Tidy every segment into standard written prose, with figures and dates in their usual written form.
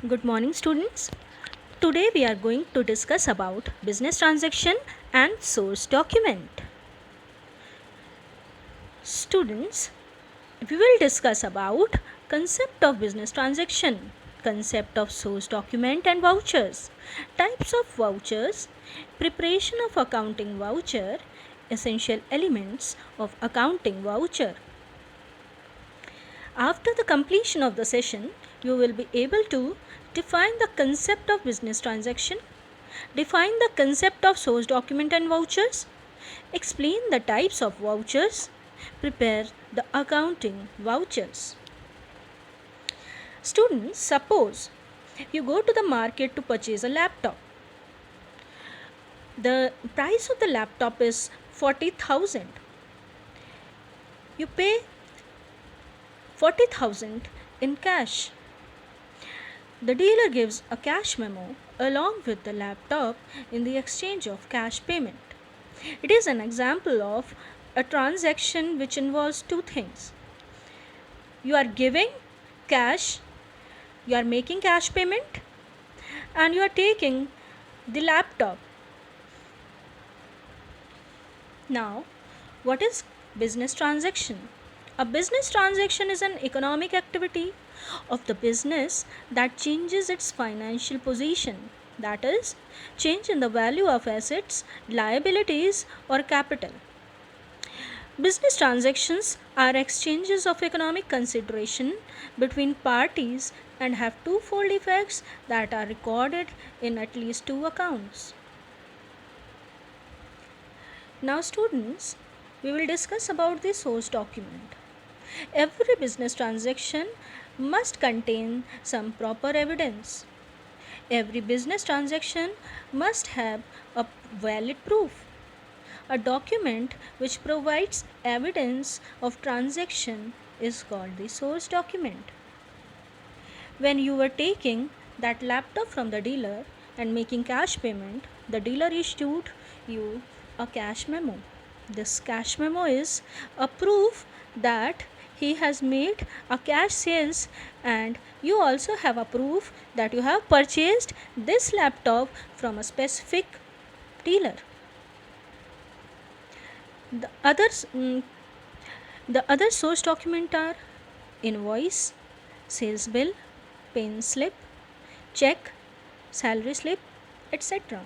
Good morning, students. Today we are going to discuss about business transaction and source document. Students, we will discuss about concept of business transaction, concept of source document and vouchers, types of vouchers, preparation of accounting voucher, essential elements of accounting voucher. After the completion of the session, you will be able to define the concept of business transaction, define the concept of source document and vouchers, explain the types of vouchers, prepare the accounting vouchers. Students, suppose you go to the market to purchase a laptop. The price of the laptop is 40,000. You pay 40,000 in cash. The dealer gives a cash memo along with the laptop in the exchange of cash payment. It is an example of a transaction which involves two things. You are giving cash, you are making cash payment, and you are taking the laptop. Now, what is business transaction? A business transaction is an economic activity of the business that changes its financial position, that is, change in the value of assets, liabilities, or capital. Business transactions are exchanges of economic consideration between parties and have twofold effects that are recorded in at least two accounts. Now, students, we will discuss about the source document. Every business transaction must contain some proper evidence. Every business transaction must have a valid proof. A document which provides evidence of transaction is called the source document. When you were taking that laptop from the dealer and making cash payment, the dealer issued you a cash memo. This cash memo is a proof that he has made a cash sales, and you also have a proof that you have purchased this laptop from a specific dealer. The others, the other source document are invoice, sales bill, pay slip, check, salary slip, etc.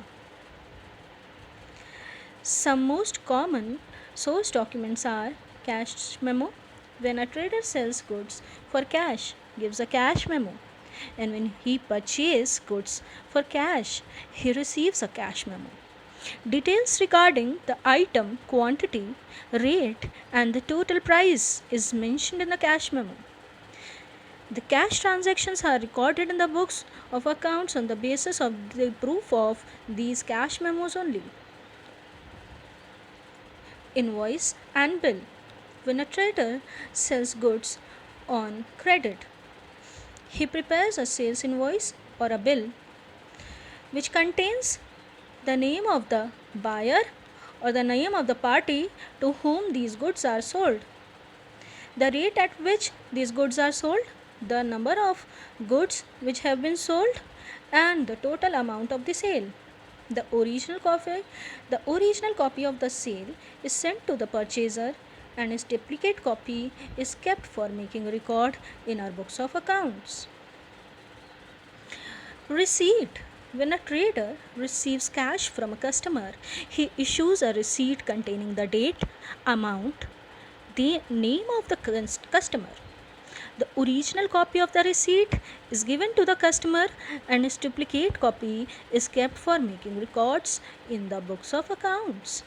Some most common source documents are cash memo. When a trader sells goods for cash, gives a cash memo, and when he purchases goods for cash, he receives a cash memo. Details regarding the item, quantity, rate, and the total price is mentioned in the cash memo. The cash transactions are recorded in the books of accounts on the basis of the proof of these cash memos only. Invoice and bill. When a trader sells goods on credit, he prepares a sales invoice or a bill which contains the name of the buyer or the name of the party to whom these goods are sold, the rate at which these goods are sold, the number of goods which have been sold, and the total amount of the sale. The original copy of the sale is sent to the purchaser, and its duplicate copy is kept for making record in our books of accounts. Receipt. When a trader receives cash from a customer, he issues a receipt containing the date, amount, the name of the customer. The original copy of the receipt is given to the customer, and its duplicate copy is kept for making records in the books of accounts.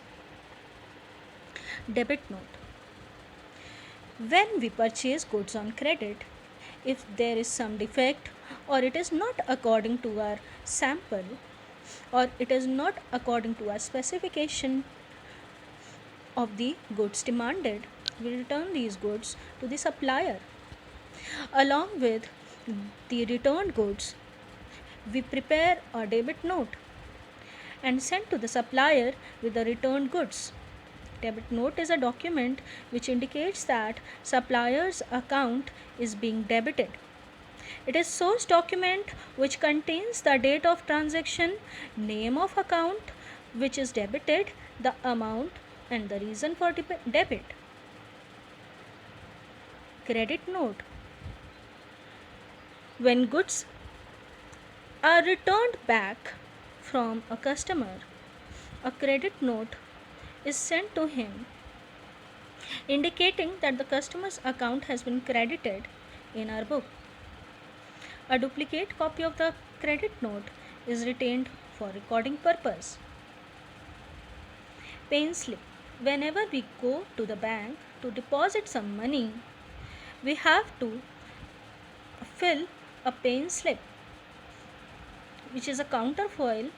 Debit note. When we purchase goods on credit, if there is some defect or it is not according to our sample or it is not according to our specification of the goods demanded, we return these goods to the supplier. Along with the returned goods, we prepare a debit note and send to the supplier with the returned goods. Debit note is a document which indicates that supplier's account is being debited. It is source document which contains the date of transaction, name of account which is debited, the amount and the reason for debit. Credit note. When goods are returned back from a customer, a credit note is sent to him indicating that the customer's account has been credited in our book. A duplicate copy of the credit note is retained for recording purpose. Pay slip. Whenever we go to the bank to deposit some money, we have to fill a pay slip, which is a counterfoil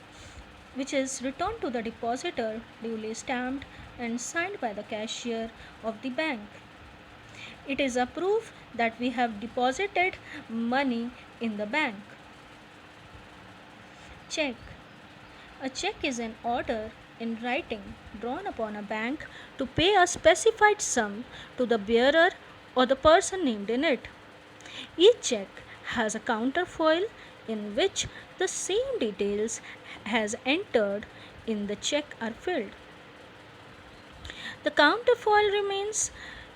which is returned to the depositor, duly stamped and signed by the cashier of the bank. It is a proof that we have deposited money in the bank. Check. A check is an order in writing drawn upon a bank to pay a specified sum to the bearer or the person named in it. Each check has a counterfoil in which the same details as entered in the check are filled. The counterfoil remains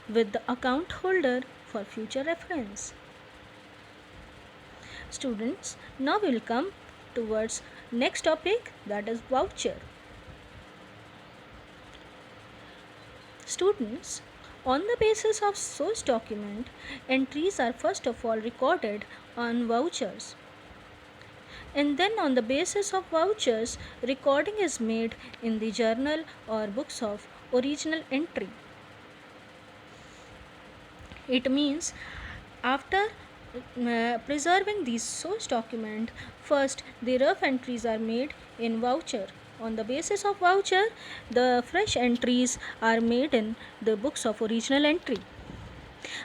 with the account holder for future reference. Students, now we will come towards next topic, that is voucher. Students, on the basis of source document, entries are first of all recorded on vouchers. And then on the basis of vouchers, recording is made in the journal or books of original entry. It means after preserving the source document, first the rough entries are made in voucher. On the basis of voucher, the fresh entries are made in the books of original entry.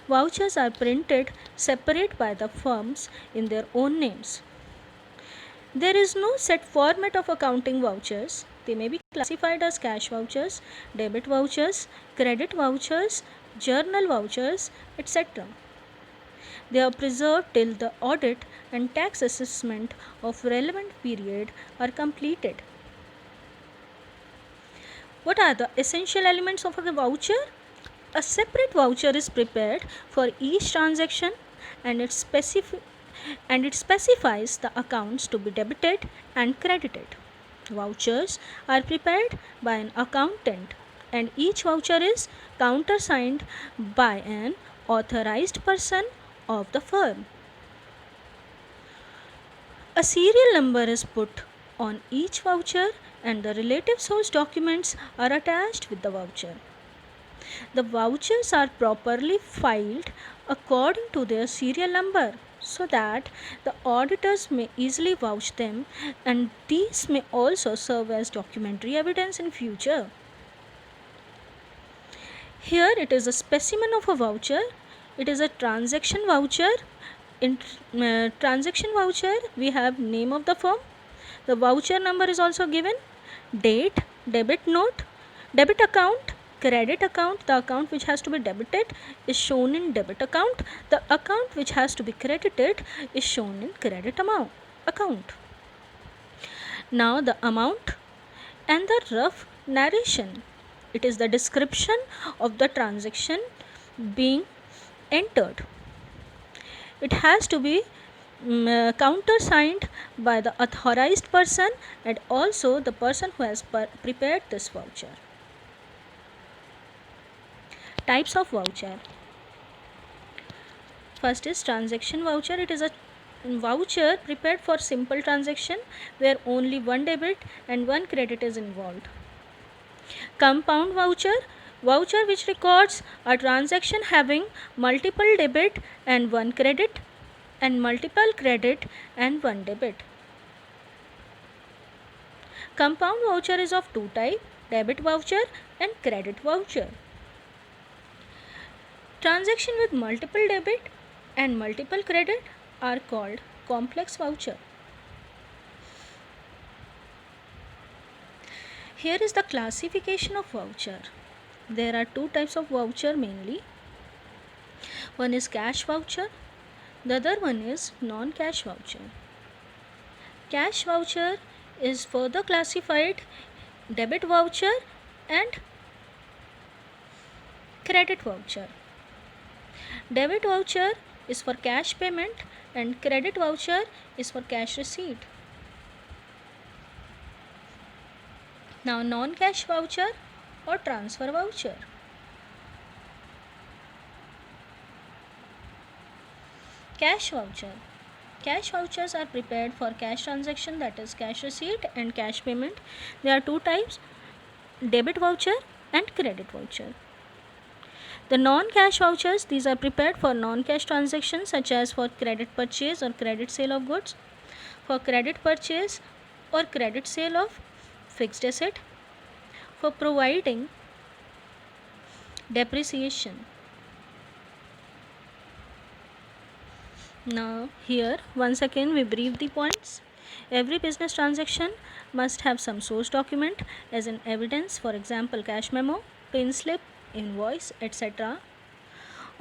Vouchers are printed separate by the firms in their own names. There is no set format of accounting vouchers. They may be classified as cash vouchers, debit vouchers, credit vouchers, journal vouchers, etc. They are preserved till the audit and tax assessment of relevant period are completed. What are the essential elements of a voucher? A separate voucher is prepared for each transaction and it specifies the accounts to be debited and credited. Vouchers are prepared by an accountant and each voucher is countersigned by an authorized person of the firm. A serial number is put on each voucher and the relative source documents are attached with the voucher. The vouchers are properly filed according to their serial number so that the auditors may easily vouch them, and these may also serve as documentary evidence in future. Here it is a specimen of a voucher. It is a transaction voucher. In transaction voucher, we have name of the firm. The voucher number is also given, date, debit note, debit account, credit account. The account which has to be debited is shown in debit account. The account which has to be credited is shown in credit account. Now the amount and the rough narration. It is the description of the transaction being entered. It has to be countersigned by the authorized person and also the person who has prepared this voucher. Types of voucher. First is transaction voucher. It is a voucher prepared for simple transaction where only one debit and one credit is involved. Compound voucher, voucher which records a transaction having multiple debit and one credit and multiple credit and one debit. Compound voucher is of two types, debit voucher and credit voucher. Transaction with multiple debit and multiple credit are called complex voucher. Here is the classification of voucher. There are two types of voucher mainly. One is cash voucher, The other one is non-cash voucher. Cash voucher is further classified debit voucher and credit voucher. Debit voucher is for cash payment and credit voucher is for cash receipt. Now non-cash voucher or transfer voucher. Cash voucher. Cash vouchers are prepared for cash transaction, that is cash receipt and cash payment. There are two types, debit voucher and credit voucher. The non-cash vouchers, these are prepared for non-cash transactions such as for credit purchase or credit sale of goods, for credit purchase or credit sale of fixed asset, for providing depreciation. Now here once again we brief the points. Every business transaction must have some source document as an evidence, for example cash memo, pin slip, invoice, etc.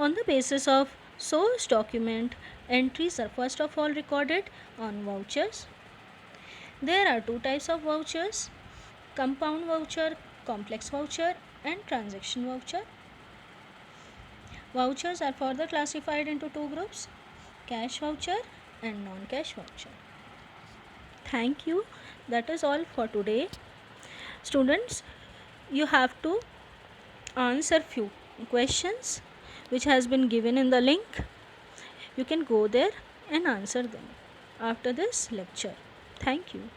On the basis of source document, entries are first of all recorded on vouchers. There are two types of vouchers, compound voucher, complex voucher and transaction voucher. Vouchers are further classified into two groups, cash voucher and non-cash voucher. Thank you. That is all for today. Students, you have to answer few questions which has been given in the link. You can go there and answer them after this lecture. Thank you.